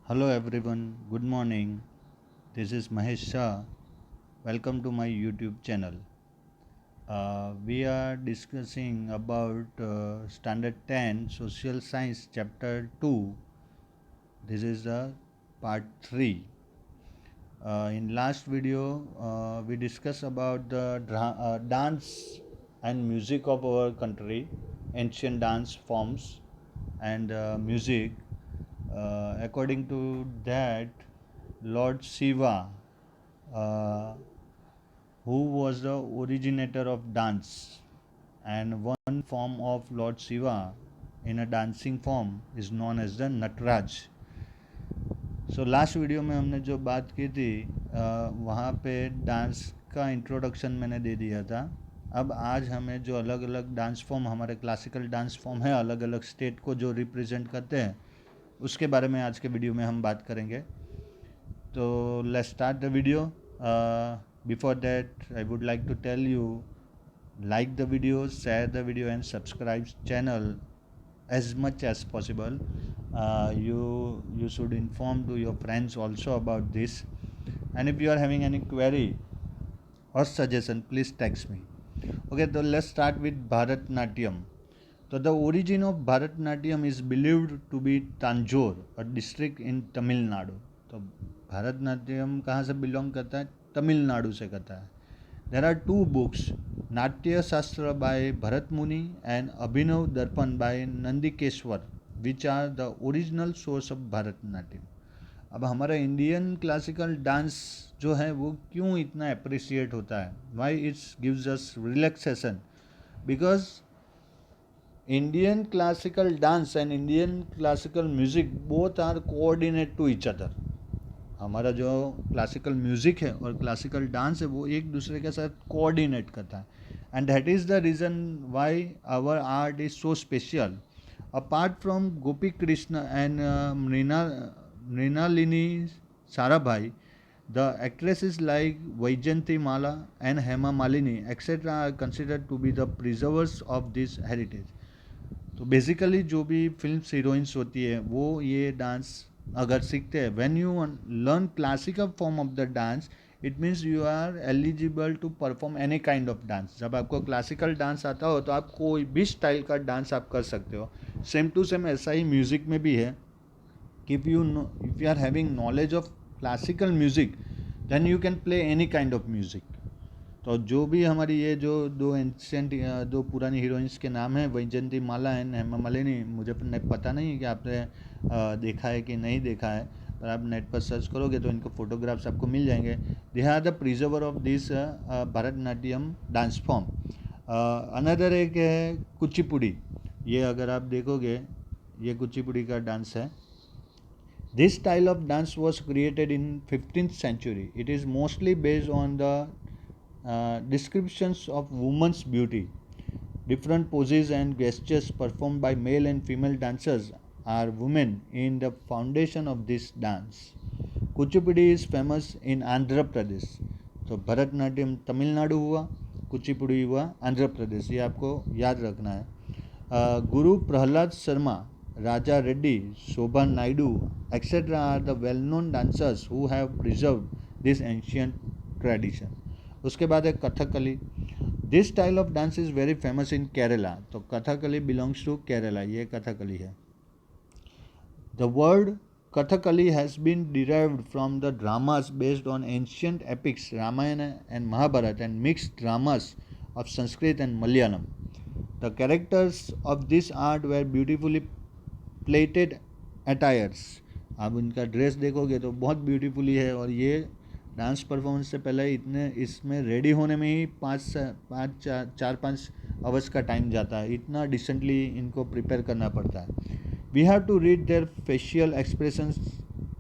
Hello everyone, good morning. This is Mahesh Shah. Welcome to my YouTube channel. We are discussing about Standard 10 Social Science Chapter 2. This is the part 3. In last video, we discussed about the dance and music of our country, ancient dance forms and music. According to that, Lord Shiva, uh, who was the originator of dance, and one form of Lord Shiva in a dancing form is known as the Natraj. So last video में हमने जो बात की थी वहाँ पे dance का introduction मैंने दे दिया था. अब आज हमें जो अलग अलग डांस फॉर्म, हमारे क्लासिकल डांस फॉर्म है, अलग अलग स्टेट को जो रिप्रेजेंट करते हैं, उसके बारे में आज के वीडियो में हम बात करेंगे. तो let's start the video. Before that I would like to tell you, like the video, share the video and subscribe channel as much as possible. You should inform to your friends also about this, and if you are having any query or suggestion, please text me. Okay, so let's start with Bharatnatyam. So the origin of Bharatnatyam is believed to be Tanjore, a district in Tamil Nadu. तो भरतनाट्यम कहाँ से belong करता है? तमिलनाडु से करता है. There are two books, Natya Shastra by Bharat Muni and Abhinav Darpan by Nandikeshwar, which are the original source of Bharatnatyam. अब हमारा इंडियन क्लासिकल डांस जो है वो क्यों इतना अप्रिशिएट होता है? Why it's gives us relaxation? Because Indian classical dance and Indian classical music both are coordinate to each other. हमारा जो क्लासिकल म्यूज़िक है और क्लासिकल डांस है वो एक दूसरे के साथ कोऑर्डिनेट करता है, and that is the reason why our art is so special. Apart from Gopi Krishna and Mrinalini Sarabhai, the actresses like Vaijayanti Mala and Hema Malini etc. are considered to be the preservers of this heritage. तो basically जो भी film heroines होती है वो ये dance अगर सीखते हैं, when you learn classical form of the dance, it means you are eligible to perform any kind of dance. जब आपको क्लासिकल डांस आता हो तो आप कोई भी स्टाइल का डांस आप कर सकते हो. सेम टू सेम ऐसा ही म्यूज़िक में भी है कि if you are having knowledge of classical music, then you can play any kind of music. तो जो भी हमारी ये जो दो पुरानी हीरोइंस के नाम हैं, वैजयंती माला एंड हेमा मालिनी, मुझे पता नहीं कि आपने देखा है कि नहीं देखा है, पर आप नेट पर सर्च करोगे तो इनको फोटोग्राफ्स आपको मिल जाएंगे. They are the preserver of this Bharatanatyam dance form. Another एक है कुचिपुड़ी. ये अगर आप देखोगे, ये कुचिपुड़ी का डांस है. This style of dance was created in 15th century. It is mostly based on the descriptions of woman's beauty. Different poses and gestures performed by male and female dancers are women in the foundation of this dance. Kuchipudi is famous in Andhra Pradesh. तो भरतनाट्यम तमिलनाडु हुआ, कुचिपुड़ी हुआ आंध्र प्रदेश. ये आपको याद रखना है. गुरु Prahlad Sharma, Raja Reddy, Shobha Naidu, etc. are the well-known dancers who have preserved this ancient tradition. उसके बाद है Kathakali. This style of dance is very famous in Kerala. तो कथकली बिलोंग्स टू केरला. ये कथकली है. The word Kathakali has been derived from the dramas based on ancient epics Ramayana and Mahabharata and mixed dramas of Sanskrit and Malayalam. The characters of this art were beautifully plated attires. आप उनका dress देखोगे तो बहुत beautifully है, और ये डांस परफॉर्मेंस से पहले इतने इसमें रेडी होने में ही 4-5 आवर्स का टाइम जाता है. इतना डिसेंटली इनको प्रिपेयर करना पड़ता है. We have to read their facial expressions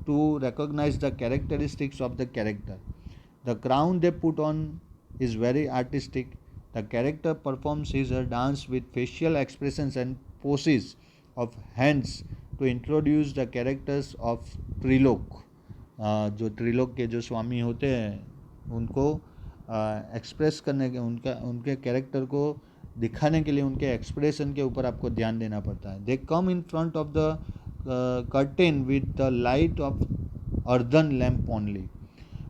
to recognize the characteristics of the character. The crown they put on is very artistic. The character performs his dance with facial expressions and poses of hands to introduce the characters of Trilok. जो त्रिलोक के जो स्वामी होते हैं उनको express करने के, उनके character को दिखाने के लिए उनके एक्सप्रेशन के ऊपर आपको ध्यान देना पड़ता है. They come in front of the curtain with the light of earthen lamp only.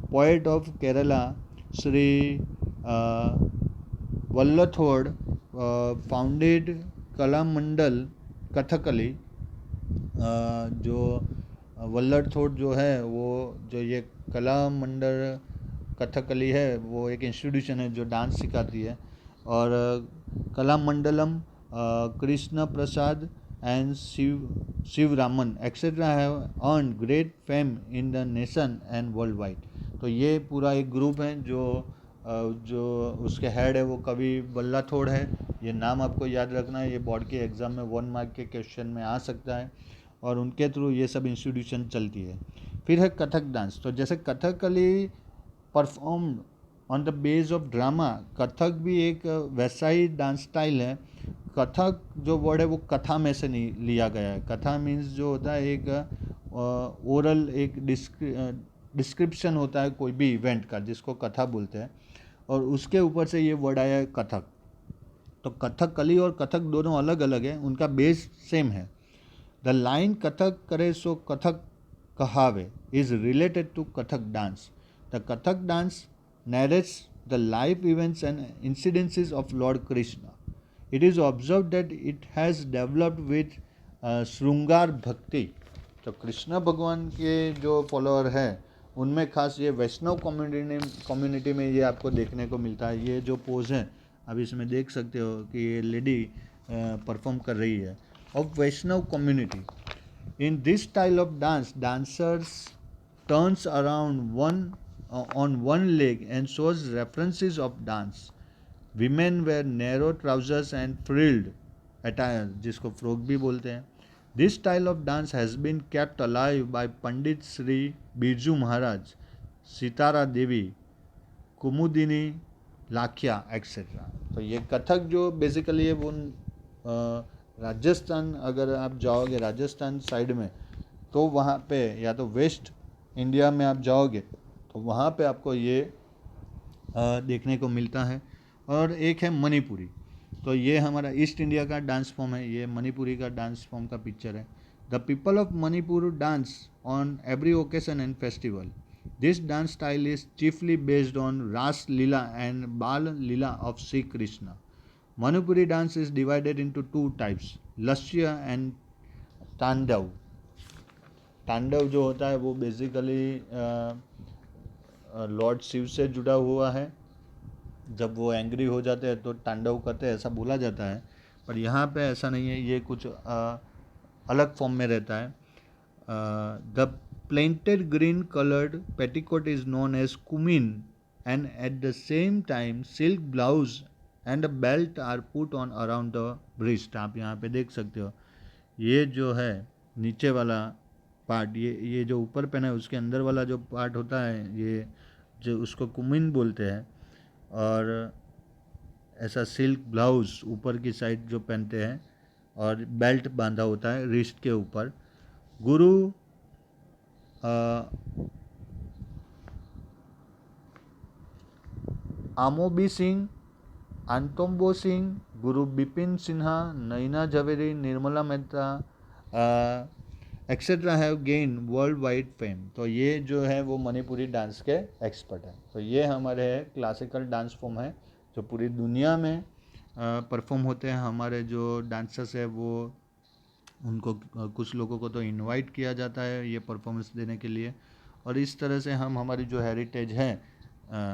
Poet of Kerala, Sri Vallathod, founded Kalamandal Kathakali. जो वल्लभ थोट जो है वो जो ये कला मंडल कथकली है वो एक इंस्टीट्यूशन है जो डांस सिखाती है और Kala Mandalam Krishna Prasad and Shiva Raman etcetera have earn great fame in the nation and world wide. तो ये पूरा एक ग्रुप है जो उसके हेड है वो कवि बल्ला थोड़ है। ये नाम आपको याद रखना है, ये बोर्ड के एग्ज़ाम में 1 मार्क के क्वेश्चन में आ सकता है और उनके थ्रू ये सब इंस्टीट्यूशन चलती है। फिर है कथक डांस। तो जैसे Kathakali performed on the base of drama, Kathak भी एक वैसा ही डांस स्टाइल है। कथक जो वर्ड है वो कथा में से नहीं लिया गया है। कथा मीन्स जो होता है एक ओरल एक डिस्क्रिप्शन होता है कोई भी इवेंट का जिसको कथा बोलते हैं और उसके ऊपर से ये वर्ड आया है कथक। तो कथकली और कथक दोनों अलग अलग हैं, उनका बेस सेम है। द लाइन कथक करे सो कथक कहावे is related to Kathak dance. The Kathak dance narrates the life events and incidences of Lord Krishna. It is observed that it has developed with श्रृंगार भक्ति। तो कृष्ण भगवान के जो फॉलोअर हैं उनमें खास ये वैष्णव कम्युनिटी में ये आपको देखने को मिलता है। ये जो पोज है आप इसमें देख सकते हो कि ये लेडी परफॉर्म कर रही है of Vaishnav community. In this style of dance dancers turns around on one leg and shows references of dance. Women wear narrow trousers and frilled attire जिसको फ्रॉक भी बोलते हैं। This style of dance has been kept alive by Pandit Sri Birju Maharaj, Sitara Devi, Kumudini Lakhia etcetera. तो ये कथक जो basically है वो राजस्थान, अगर आप जाओगे राजस्थान साइड में तो वहाँ पे या तो वेस्ट इंडिया में आप जाओगे तो वहाँ पे आपको ये देखने को मिलता है। और एक है मणिपुरी। तो ये हमारा ईस्ट इंडिया का डांस फॉर्म है, ये मणिपुरी का डांस फॉर्म का पिक्चर है। The people of Manipur dance on every occasion and festival. This dance style is chiefly based on Ras Lila and Bal Lila of Shri Krishna. Manipuri dance is divided into 2 types, Lasya and Tandav. Tandav जो होता है वो बेसिकली लॉर्ड शिव से जुड़ा हुआ है। जब वो एंग्री हो जाते हैं तो तांडव करते हैं ऐसा बोला जाता है, पर यहाँ पे ऐसा नहीं है, ये कुछ अलग फॉर्म में रहता है। The pleated green coloured petticoat is known as Kumin and at the same time silk blouse and a belt are put on around the breast. आप यहाँ पे देख सकते हो ये जो है नीचे वाला पार्ट, ये जो ऊपर पहना है उसके अंदर वाला जो पार्ट होता है ये जो उसको कुमिन बोलते हैं। और ऐसा सिल्क ब्लाउज ऊपर की साइड जो पहनते हैं और बेल्ट बांधा होता है रिस्ट के ऊपर। गुरु आमोबी Singh, Antombo Singh, Guru Bipin Sinha, Naina Jhaveri, Nirmala Mehta etcetera have gain world wide fame. तो ये जो है वो मणिपुरी डांस के एक्सपर्ट हैं। तो ये हमारे क्लासिकल डांस फॉर्म है जो पूरी दुनिया में परफॉर्म होते हैं। हमारे जो डांसर्स है वो उनको कुछ लोगों को तो इनवाइट किया जाता है ये परफॉर्मेंस देने के लिए। और इस तरह से हम हमारी जो हेरिटेज है,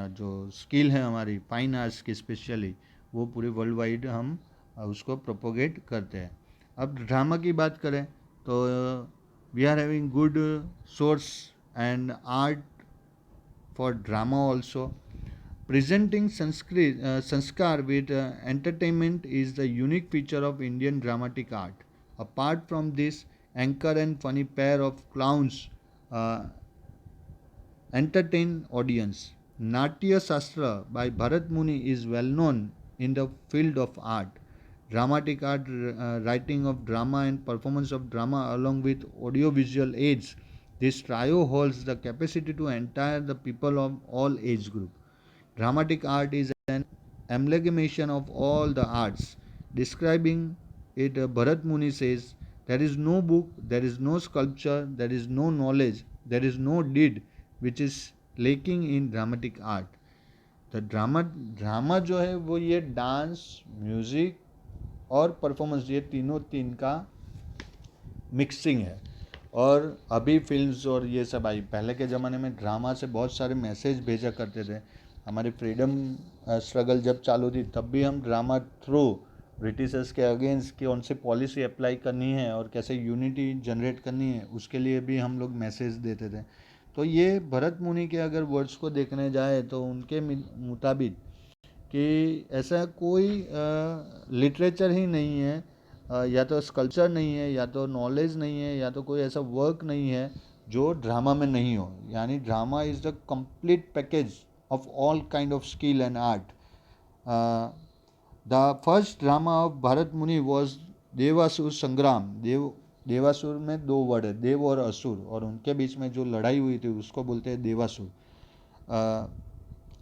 जो स्किल है हमारी फाइन आर्ट्स की स्पेशली, वो पूरी वर्ल्ड वाइड हम उसको प्रोपोगेट करते हैं। अब ड्रामा की बात करें तो we are having good source and art for drama also. Presenting sanskar with entertainment is the unique feature of Indian dramatic art. Apart from this, anchor and funny pair of clowns entertain audience. Natya Shastra by Bharat Muni is well known in the field of art. Dramatic art, writing of drama and performance of drama along with audiovisual aids. This trio holds the capacity to entire the people of all age group. Dramatic art is an amalgamation of all the arts. Describing it, Bharat Muni says, There is no book, there is no sculpture, there is no knowledge, there is no deed which is lacking in dramatic art. तो drama जो है वो ये dance, music और performance, ये तीन का mixing है. और अभी फिल्म्स और ये सब आई. पहले के ज़माने में ड्रामा से बहुत सारे मैसेज भेजा करते थे. हमारी फ्रीडम स्ट्रगल जब चालू थी तब भी हम ड्रामा थ्रू ब्रिटिशर्स के अगेंस्ट कौन सी पॉलिसी अप्लाई करनी है और कैसे यूनिटी जनरेट करनी है, उसके लिए भी हम लोग मैसेज देते थे. तो ये भरत मुनि के अगर वर्ड्स को देखने जाए तो उनके मुताबिक कि ऐसा कोई लिटरेचर ही नहीं है, या तो स्कल्पचर नहीं है, या तो नॉलेज नहीं है, या तो कोई ऐसा वर्क नहीं है जो ड्रामा में नहीं हो. यानी drama is the complete package of all kind of skill and art. The first drama of Bharat मुनि वॉज देवासुर संग्राम. देवासुर में दो वर्ड है, देव और असुर, और उनके बीच में जो लड़ाई हुई थी उसको बोलते हैं देवासुर.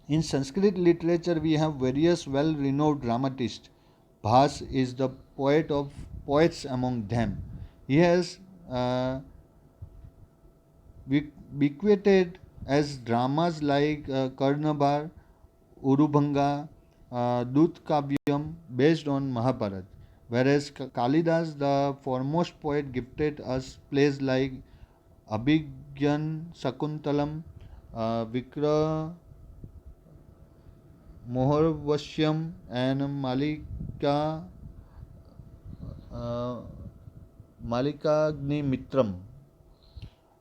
In Sanskrit literature, we have various well-renowned dramatists. Bhas is the poet of poets among them. He has bequeathed as dramas like Karnabar, Urubhanga, Dut Kavyam based on Mahabharata. Whereas Kalidas, the foremost poet, gifted us plays like Abhigyan Sakuntalam, Vikra मोहर्वश्यम and Malavikagnimitram.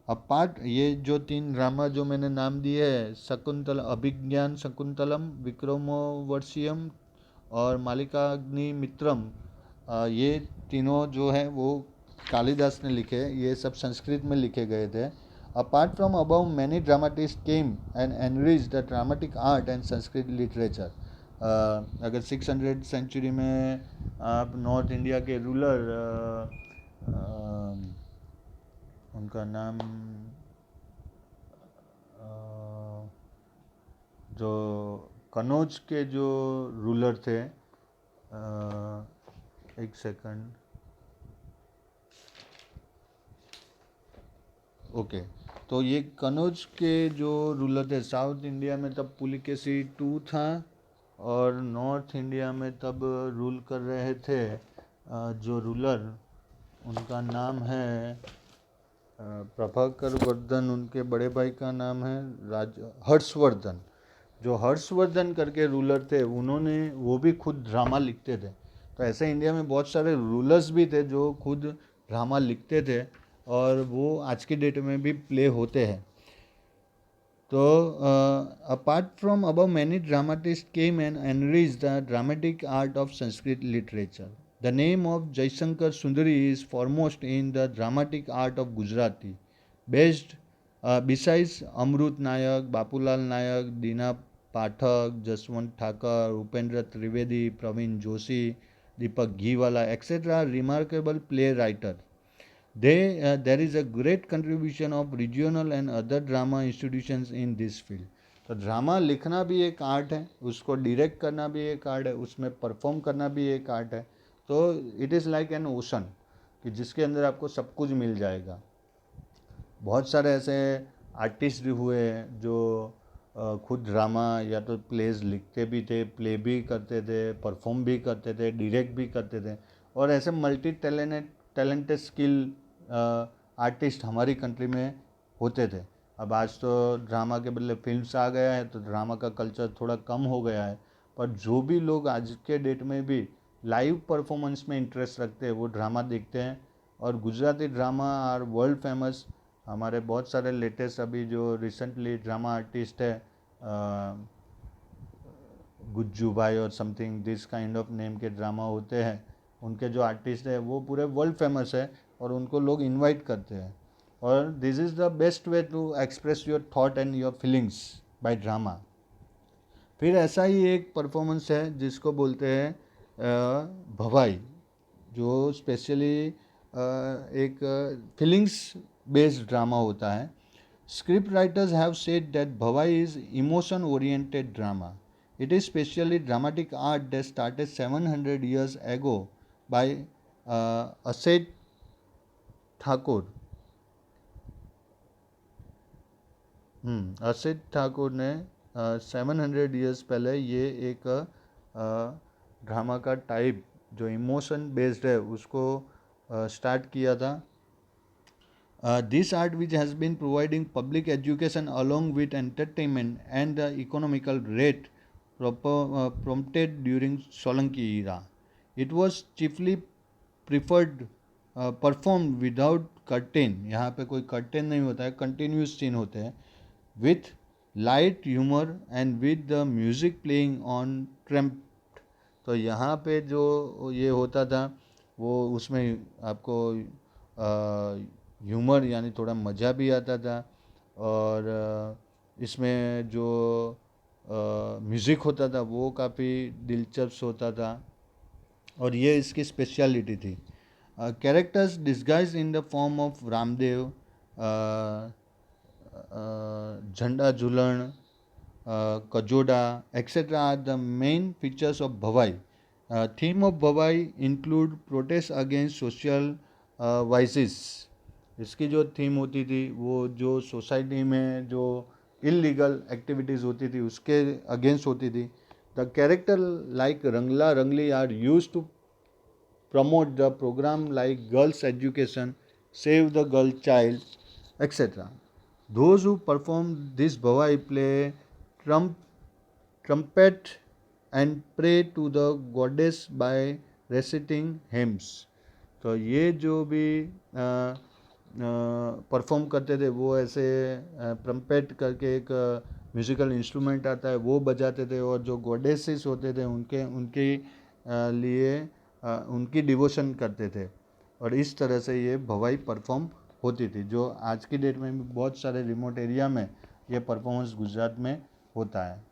Apart ये जो तीन drama जो मैंने नाम दिए है, शकुंतल, अभिज्ञान शकुंतलम, विक्रमोर्वशीयम और मालिकाग्निमित्रम, ये तीनों जो है वो कालिदास ने लिखे. ये सब संस्कृत में लिखे गए थे. Apart from above, many dramatists came and enriched the dramatic art and Sanskrit literature. अगर 600 सेंचुरी में आप नॉर्थ इंडिया के रूलर, उनका नाम जो कनौज के जो रूलर थे, एक सेकंड, ओके. तो ये कनौज के जो रूलर थे, साउथ इंडिया में तब पुलिकेशी टू था, और नॉर्थ इंडिया में तब रूल कर रहे थे जो रूलर, उनका नाम है प्रभाकर वर्धन. उनके बड़े भाई का नाम है हर्षवर्धन. जो हर्षवर्धन करके रूलर थे, उन्होंने वो भी खुद ड्रामा लिखते थे. तो ऐसे इंडिया में बहुत सारे रूलर्स भी थे जो खुद ड्रामा लिखते थे, और वो आज की डेट में भी प्ले होते हैं. तो apart from above, many dramatist came and enrich the dramatic art of Sanskrit literature. The name of Jayshankar Sundari is foremost in the dramatic art of Gujarati. Based besides Amrit Nayak, Bapulal Nayak, Dina Pathak, Jaswant Thakar, Upendra Trivedi, Pravin Joshi, Deepak Ghiwala, etc. remarkable play writer. There is a great contribution of regional and other drama institutions in this field. तो drama लिखना भी एक art है, उसको direct करना भी एक art है, उसमें परफॉर्म करना भी एक आर्ट है. तो it is like an ocean कि जिसके अंदर आपको सब कुछ मिल जाएगा. बहुत सारे ऐसे आर्टिस्ट हुए जो खुद ड्रामा या तो प्लेज लिखते भी थे, प्ले भी करते थे, परफॉर्म भी करते थे, डायरेक्ट भी करते थे, और ऐसे मल्टी टैलेंटेड स्किल आर्टिस्ट हमारी कंट्री में होते थे. अब आज तो ड्रामा के बदले फिल्म्स आ गया है, तो ड्रामा का कल्चर थोड़ा कम हो गया है. पर जो भी लोग आज के डेट में भी लाइव परफॉर्मेंस में इंटरेस्ट रखते हैं, वो ड्रामा देखते हैं. और Gujarati drama are world famous. हमारे बहुत सारे लेटेस्ट अभी जो रिसेंटली ड्रामा आर्टिस्ट है, गुज्जू भाई और something this kind of name के ड्रामा होते हैं, उनके जो आर्टिस्ट है वो पूरे वर्ल्ड फेमस है, और उनको लोग इनवाइट करते हैं. और this is the best way to express your thought and your feelings by drama. फिर ऐसा ही एक परफॉर्मेंस है जिसको बोलते हैं भवाई, जो स्पेशली एक फीलिंग्स बेस्ड ड्रामा होता है. Script writers have said that Bhavai is emotion oriented drama. It is specially dramatic art that started 700 years ago by Asset Thakur Asit Thakur ने 700 ईयर्स पहले ये एक ड्रामा का टाइप जो इमोशन बेस्ड है उसको स्टार्ट किया था. This art, which has been providing public education along with entertainment and the economical rate prompted during Solanki era. It was chiefly preferred performed without curtain. यहाँ पे कोई curtain नहीं होता है, continuous scene होते हैं, with light humor and with the music playing on trumpet. तो यहाँ पे जो ये होता था वो उसमें आपको ह्यूमर यानी थोड़ा मज़ा भी आता था और इसमें जो म्यूज़िक होता था वो काफ़ी दिलचस्प होता था और ये इसकी स्पेशलिटी थी. Characters disguise in the form of Ramdev, Jhanda Jhulan, Kajoda etcetera are the main features of Bhavai. Theme of Bhavai include protest against social vices. इसकी जो थीम होती थी वो जो सोसाइटी में जो इलीगल एक्टिविटीज़ होती थी उसके अगेंस्ट होती थी. The character like Rangla Rangli are use to promote the program like girls education, save the girl child, etc. Those who perform this bhavai play trumpet and pray to the goddess by reciting hymns. तो ये जो भी perform करते थे वो ऐसे trumpet करके एक म्यूज़िकल इंस्ट्रूमेंट आता है वो बजाते थे और जो गॉडेसेस होते थे उनके लिए उनकी डिवोशन करते थे और इस तरह से ये भवाई परफॉर्म होती थी जो आज की डेट में भी बहुत सारे रिमोट एरिया में ये परफॉर्मेंस गुजरात में होता है.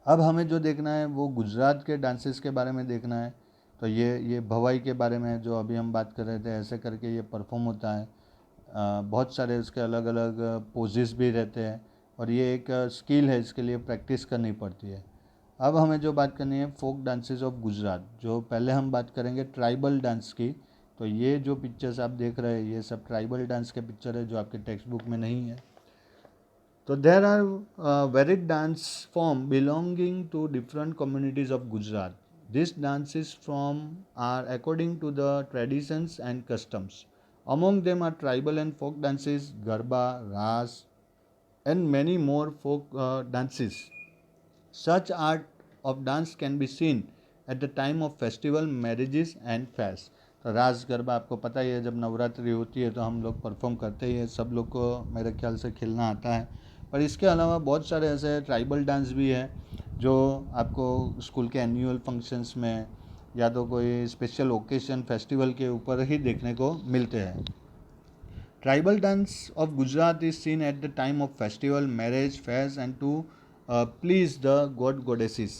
अब हमें जो देखना है वो गुजरात के डांसेस के बारे में देखना है. तो ये भवाई के बारे में जो अभी हम बात कर रहे थे ऐसे करके ये परफॉर्म होता है. बहुत सारे उसके अलग अलग पोजेस भी रहते हैं और ये एक स्किल है, इसके लिए प्रैक्टिस करनी पड़ती है. अब हमें जो बात करनी है फोक डांसेस ऑफ गुजरात. जो पहले हम बात करेंगे ट्राइबल डांस की. तो ये जो पिक्चर्स आप देख रहे हैं ये सब ट्राइबल डांस के पिक्चर है जो आपके टेक्स्ट बुक में नहीं है. तो there are varied dance form belonging to different communities of Gujarat. This dances from are according to the traditions and customs. Among them are tribal and folk dances, Garba, Raas and many more folk dances. Such art of dance can be seen at the time of festival, marriages and fairs. तो रास गरबा आपको पता ही है, जब नवरात्रि होती है तो हम लोग परफॉर्म करते ही हैं. सब लोग को मेरे ख्याल से खेलना आता है. पर इसके अलावा बहुत सारे ऐसे ट्राइबल डांस भी है जो आपको स्कूल के एनुअल फंक्शंस में या तो कोई स्पेशल ओकेशन फेस्टिवल के ऊपर ही देखने को मिलते हैं. Tribal dance of Gujarat is seen at the time of festival, marriage, fairs and to please the goddesses.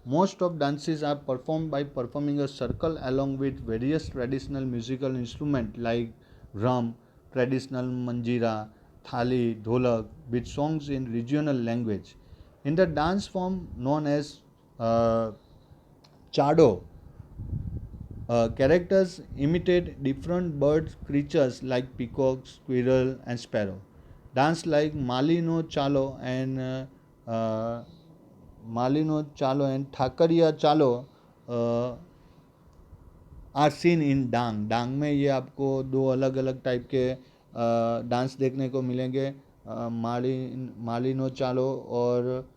Most of dances are performed by performing a circle along with various traditional musical instruments like drum, traditional manjira, thali, dholak with songs in regional language. In the dance form known as chado, characters imitate different bird creatures like peacock, squirrel and sparrow. Dance like Malino Chalo and Thakariya Chalo are seen in डांग. डांग में ये आपको दो अलग अलग type के dance देखने को मिलेंगे, मालिनो चालो और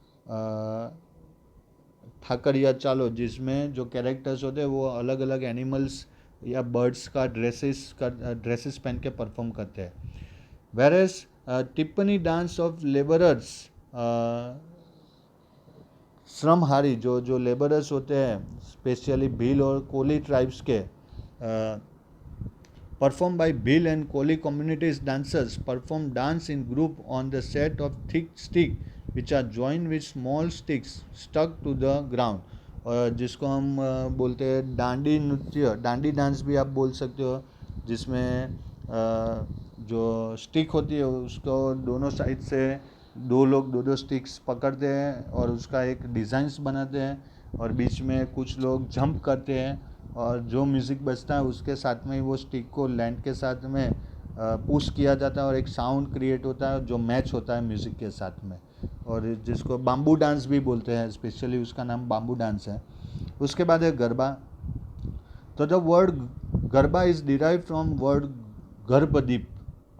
ठाकरिया चालो, जिसमें जो कैरेक्टर्स होते हैं वो अलग अलग एनिमल्स या बर्ड्स का ड्रेसेस पहन के परफॉर्म करते हैं. वेरेस टिप्पणी डांस ऑफ लेबरर्स, श्रमहारी जो लेबरर्स होते हैं स्पेशली भील और कोली ट्राइब्स के, performed by Bhil and Koli communities. Dancers perform dance in group on the set of thick stick which are joined with small sticks stuck to the ground. और जिसको हम बोलते हैं डांडी नृत्य, डांडी डांस भी आप बोल सकते हो, जिसमें जो स्टिक होती है उसको दोनों साइड से दो लोग दो स्टिक्स पकड़ते हैं और उसका एक डिज़ाइंस बनाते हैं और बीच में कुछ लोग जंप करते हैं और जो म्यूज़िक बजता है उसके साथ में ही वो स्टिक को लैंड के साथ में पुश किया जाता है और एक साउंड क्रिएट होता है जो मैच होता है म्यूज़िक के साथ में, और जिसको बाम्बू डांस भी बोलते हैं, स्पेशली उसका नाम बाम्बू डांस है। उसके बाद है गरबा। तो the word Garba is derive from word Garbhadeep.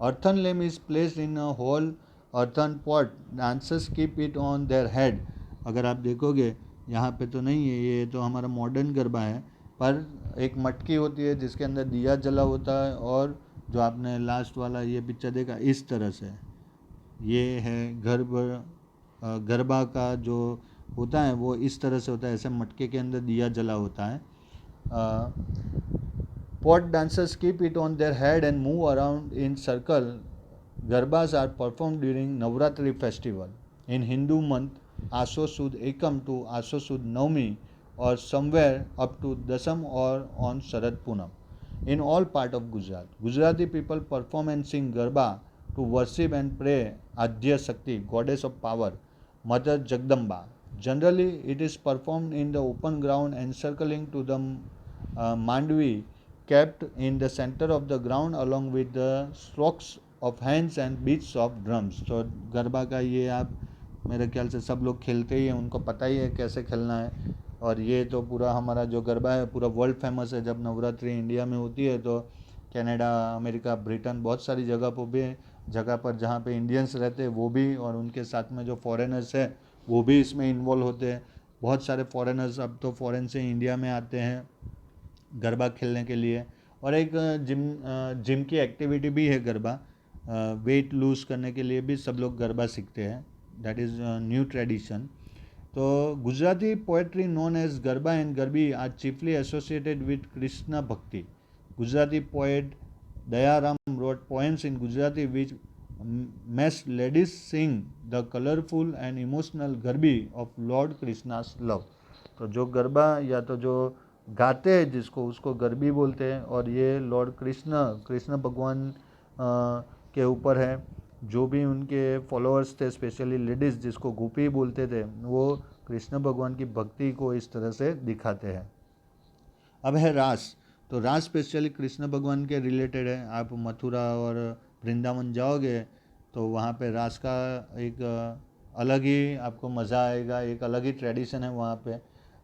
Earthen lamp is placed in a whole earthen pot, dancers keep it on their head. अगर आप देखोगे यहाँ पे तो नहीं है, ये तो हमारा मॉडर्न गरबा है, पर एक मटकी होती है जिसके अंदर दिया जला होता है, और जो आपने लास्ट वाला ये पिक्चर देखा इस तरह से, ये है गरबा का जो होता है वो इस तरह से होता है, ऐसे मटके के अंदर दिया जला होता है। Pot dancers keep it on their head and move around in circle. Garbas are performed during Navratri festival. In Hindu month, Aso Sud Ekam to Aso Sud Navami, or somewhere up to Dasam or on Sharad Punam. In all part of Gujarat, Gujarati people perform and sing Garba to worship and pray Adya Shakti, goddess of power, Mother Jagdamba. Generally, it is performed in the open ground encircling to the Mandvi, kept in the center of the ground along with the strokes of hands and beats of drums. तो गरबा का ये आप मेरे ख्याल से सब लोग खेलते ही हैं, उनको पता ही है कैसे खेलना है। और ये तो पूरा हमारा जो गरबा है पूरा वर्ल्ड फेमस है। जब नवरात्रि इंडिया में होती है तो कनाडा, अमेरिका, ब्रिटेन, बहुत सारी जगह पर जहाँ पे इंडियंस रहते हैं वो भी, और उनके साथ में जो फॉरेनर्स है वो भी इसमें इन्वॉल्व होते हैं। बहुत सारे फॉरेनर्स अब तो फॉरेन से इंडिया में आते हैं गरबा खेलने के लिए। और एक जिम की एक्टिविटी भी है गरबा, वेट लूज़ करने के लिए भी सब लोग गरबा सीखते हैं, दैट इज़ न्यू ट्रेडिशन। तो Gujarati poetry known as garba and garbi are chiefly associated with Krishna bhakti. Gujarati poet Dayaram wrote poems in Gujarati which makes ladies sing the colorful and emotional garbi of Lord Krishna's love। तो जो गरबा या तो जो गाते हैं जिसको उसको गरबी बोलते हैं, और ये लॉर्ड कृष्ण भगवान के ऊपर है। जो भी उनके फॉलोअर्स थे, स्पेशली लेडीज़ जिसको गोपी बोलते थे, वो कृष्ण भगवान की भक्ति को इस तरह से दिखाते हैं। अब है रास। तो रास स्पेशली कृष्ण भगवान के रिलेटेड है। आप मथुरा और वृंदावन जाओगे तो वहाँ पे रास का एक अलग ही आपको मज़ा आएगा, एक अलग ही ट्रेडिशन है वहाँ पे।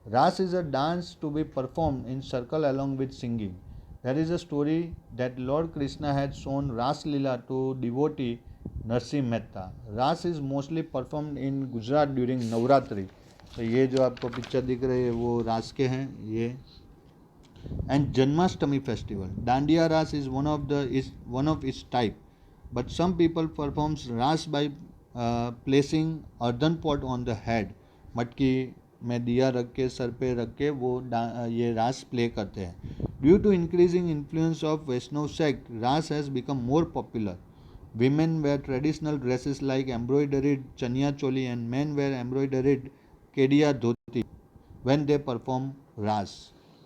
Raas is a dance to be perform in circle along with singing. There is a story that Lord Krishna had shown Ras Leela to devotee Narsi Mehta. Ras is mostly performed in Gujarat during Navratri. तो ये जो आपको picture दिख रही है वो रास के हैं ये। And Janmashtami festival. Dandiya Ras is one of its type, but some people performs Ras by placing earthen pot on the head. मटकी में दिया रख के सर पे रख के वो ये रास प्ले करते हैं। Due to increasing influence of Vaishnav sect, Ras has become more popular. Women wear traditional dresses like embroidered chaniya choli and men wear embroidered kedia dhoti when they perform Ras।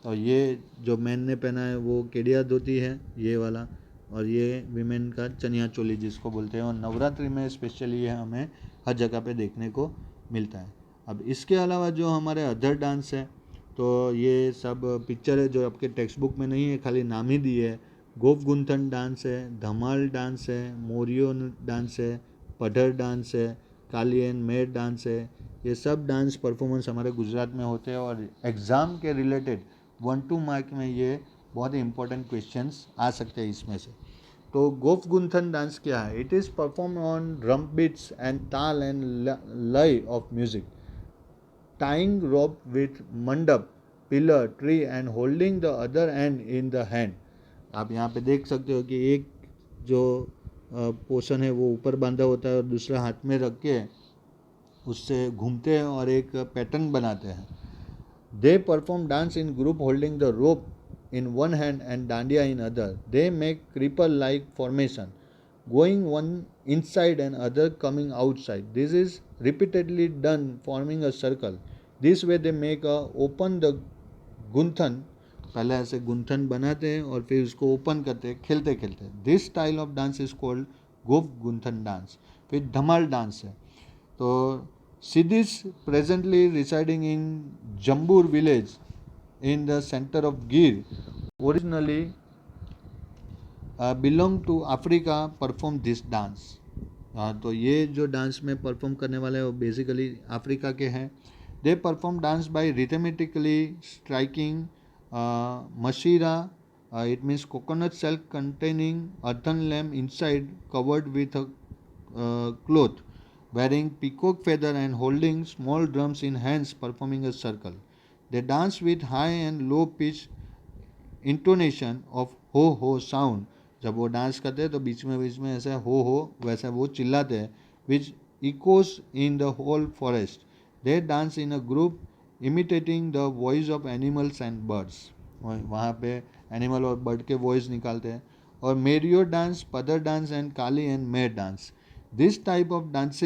और ये जो man ने पहना है वो केडिया धोती है ये वाला, और ये विमेन का चनिया चोली जिसको बोलते हैं। और नवरात्रि में स्पेशली ये हमें हर जगह पे देखने को मिलता है। अब इसके अलावा जो हमारे अदर डांस है तो ये सब पिक्चर है जो आपके टेक्स्ट बुक में नहीं है, खाली नाम ही दिए है। गोप गुंथन डांस है, धमाल डांस है, मोरियो डांस है, पढ़र डांस है, कालियन मेर डांस है। ये सब डांस परफॉर्मेंस हमारे गुजरात में होते हैं, और एग्ज़ाम के रिलेटेड 1-2 मार्क में ये बहुत ही इंपॉर्टेंट क्वेश्चंस आ सकते हैं इसमें से। तो गोप गुंथन डांस क्या है? It is perform on drum beats and taal and laya of music, tying rope with mandap, pillar, tree and holding the other end in the hand. आप यहाँ पे देख सकते हो कि एक जो पोर्शन है वो ऊपर बांधा होता है और दूसरा हाथ में रख के उससे घूमते हैं और एक पैटर्न बनाते हैं। They perform dance in group holding the rope in one hand and dandiya in other. They make creeper-like formation, going one inside and other coming outside. This is repeatedly done, forming a circle. This way they make a open the gunthan. पहले ऐसे गुंथन बनाते हैं और फिर उसको open करते हैं खेलते खेलते। This style of dance is called Gop Gunthan dance. फिर धमाल डांस है। तो Siddhis presently residing in Jambur village in the center of Gir. Originally belong to Africa perform this dance. तो ये जो डांस में परफॉर्म करने वाले हैं वो बेसिकली अफ्रीका के हैं। They perform dance by rhythmically striking mashira, it means coconut shell containing earthen lamp inside covered with a cloth, wearing peacock feather and holding small drums in hands, performing a circle. They dance with high and low pitch intonation of हो sound. जब वो dance करते हैं तो बीच में ऐसे हो वैसा वो चिल्लाते हैं, which echoes in the whole forest. They dance in a group imitating the voice of animals and birds. वहाँ पे एनिमल और बर्ड के वॉइस निकालते हैं। और Meriyo dance, Padhar dance and Kali and Mer dance. This type of dance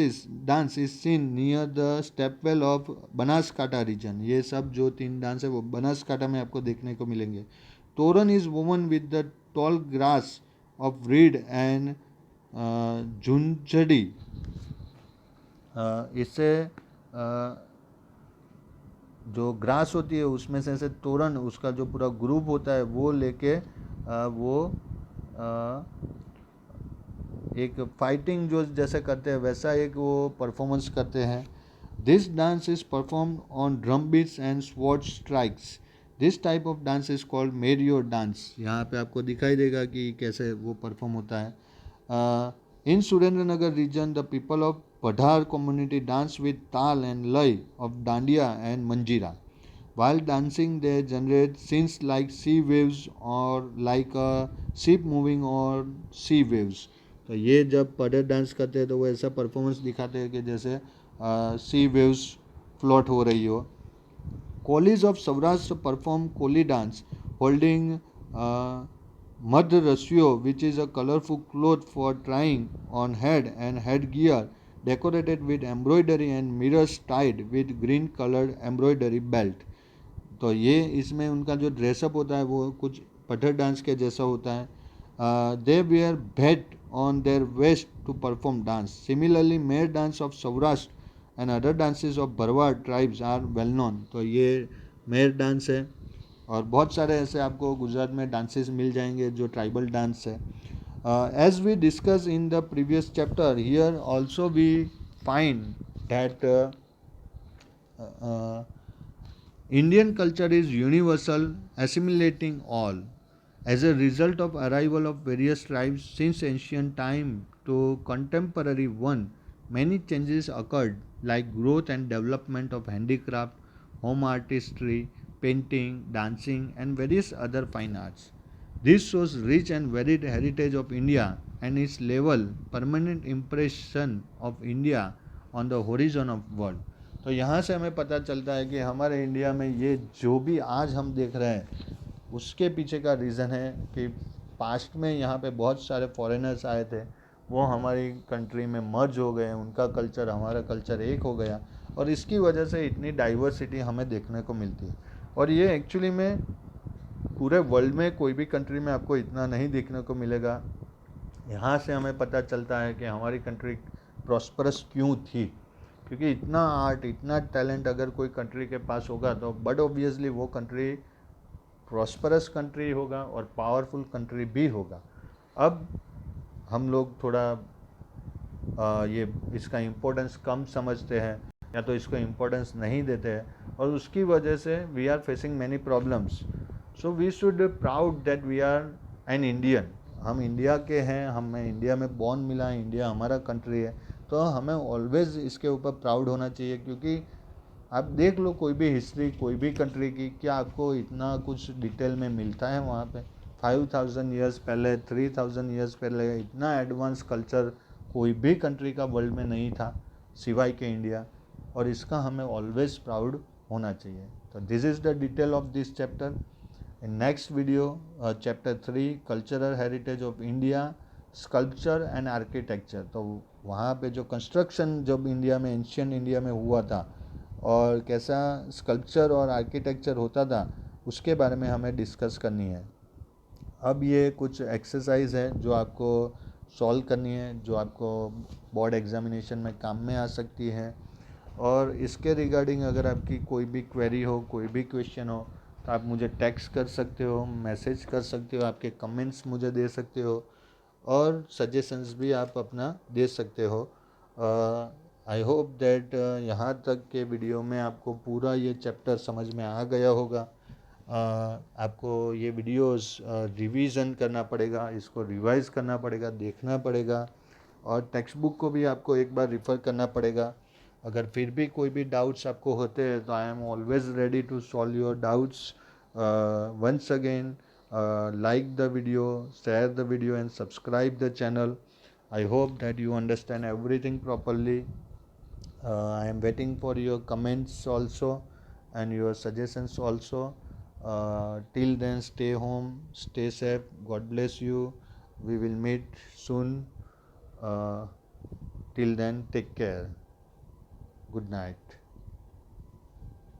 is seen near the stepwell of Banaskantha region. ये सब जो 3 डांस है वो बनासकाठा में आपको देखने को मिलेंगे। Toran is woven with the tall grass of reed and jhunjhadi. इससे जो ग्रास होती है उसमें से ऐसे तोरण, उसका जो पूरा ग्रुप होता है वो लेके वो एक फाइटिंग जो जैसे करते हैं वैसा एक वो परफॉर्मेंस करते हैं। This dance is perform on drum beats and sword strikes. This type of dance is called Meriyo dance. यहाँ पे आपको दिखाई देगा कि कैसे वो परफॉर्म होता है। इन सुरेंद्र नगर रीजन द पीपल ऑफ पठार कम्युनिटी डांस विद ताल and laya of dandiya and मंजीरा। While dancing, they generate scenes like sea waves or like a ship moving on sea waves. तो ये जब पढ़े डांस करते हैं तो वो ऐसा परफॉर्मेंस दिखाते हैं कि जैसे सी वेव्स फ्लोट हो रही हो। Kolis of Saurashtra perform Koli dance holding madh rasyo, which is a colourful cloth for trying on head and head gear decorated with embroidery and mirrors tied with green colored embroidery belt. तो ये इसमें उनका जो ड्रेसअप होता है वो कुछ पठर डांस के जैसा होता है। They wear bhet on their waist to perform dance. Similarly Mer dance of Saurashtra and other dances of Bharwad tribes are well known. तो ये मेर डांस है और बहुत सारे ऐसे आपको गुजरात में डांसेस मिल जाएंगे जो ट्राइबल डांस है। As we discussed in the previous chapter, here also we find that Indian culture is universal, assimilating all. As a result of arrival of various tribes since ancient time to contemporary one, many changes occurred like growth and development of handicraft, home artistry, painting, dancing and various other fine arts. This shows rich and varied heritage of India and its level permanent impression of India on the horizon of world. तो यहाँ से हमें पता चलता है कि हमारे India में ये जो भी आज हम देख रहे हैं उसके पीछे का रीज़न है कि पास्ट में यहाँ पे बहुत सारे फॉरेनर्स आए थे, वो हमारी कंट्री में मर्ज हो गए, उनका कल्चर हमारा कल्चर एक हो गया और इसकी वजह से इतनी डाइवर्सिटी हमें देखने को मिलती है। और ये एक्चुअली में पूरे वर्ल्ड में कोई भी कंट्री में आपको इतना नहीं देखने को मिलेगा। यहाँ से हमें पता चलता है कि हमारी कंट्री प्रॉस्परस क्यों थी, क्योंकि इतना आर्ट, इतना टैलेंट अगर कोई कंट्री के पास होगा तो बट ऑब्वियसली वो कंट्री प्रॉस्परस कंट्री होगा और पावरफुल कंट्री भी होगा। अब हम लोग थोड़ा ये इसका इम्पोर्टेंस कम समझते हैं या तो इसको इम्पोर्टेंस नहीं देते हैं और उसकी वजह से we are facing many problems. So we should proud that we are an Indian. हम इंडिया के हैं, हमें इंडिया में बॉर्न मिला है, इंडिया हमारा कंट्री है, तो हमें ऑलवेज़ इसके ऊपर प्राउड होना चाहिए। क्योंकि आप देख लो कोई भी हिस्ट्री कोई भी कंट्री की, क्या आपको इतना कुछ डिटेल में मिलता है वहाँ पे? 5000 ईयर्स पहले, 3000 ईयर्स पहले इतना एडवांस कल्चर कोई भी कंट्री का वर्ल्ड में नहीं था सिवाय के इंडिया, और इसका हमें ऑलवेज प्राउड होना चाहिए। तो this is the detail of this chapter. In next video chapter 3 cultural heritage of India, sculpture and architecture. तो वहाँ पे जो कंस्ट्रक्शन जब इंडिया में, एंशियंट इंडिया में हुआ था और कैसा स्कल्पचर और आर्किटेक्चर होता था उसके बारे में हमें डिस्कस करनी है। अब ये कुछ एक्सरसाइज है जो आपको सॉल्व करनी है, जो आपको बोर्ड एग्जामिनेशन में काम में आ सकती है। और इसके रिगार्डिंग अगर आपकी कोई भी क्वेरी हो, कोई भी क्वेश्चन हो तो आप मुझे टेक्स्ट कर सकते हो, मैसेज कर सकते हो, आपके कमेंट्स मुझे दे सकते हो और सजेशंस भी आप अपना दे सकते हो। आई होप दैट यहाँ तक के वीडियो में आपको पूरा ये चैप्टर समझ में आ गया होगा। आपको ये वीडियोस रिवीजन करना पड़ेगा, इसको रिवाइज करना पड़ेगा, देखना पड़ेगा और टेक्स्ट बुक को भी आपको एक बार रिफ़र करना पड़ेगा। अगर फिर भी कोई भी डाउट्स आपको होते हैं तो I am always ready to solve your doubts. Once again, like the video, share the video and subscribe the channel. I hope that you understand everything properly. I am waiting for your comments also and your suggestions also. Till then, stay home, stay safe, God bless you. We will meet soon. uh, Till then, take care. Good night.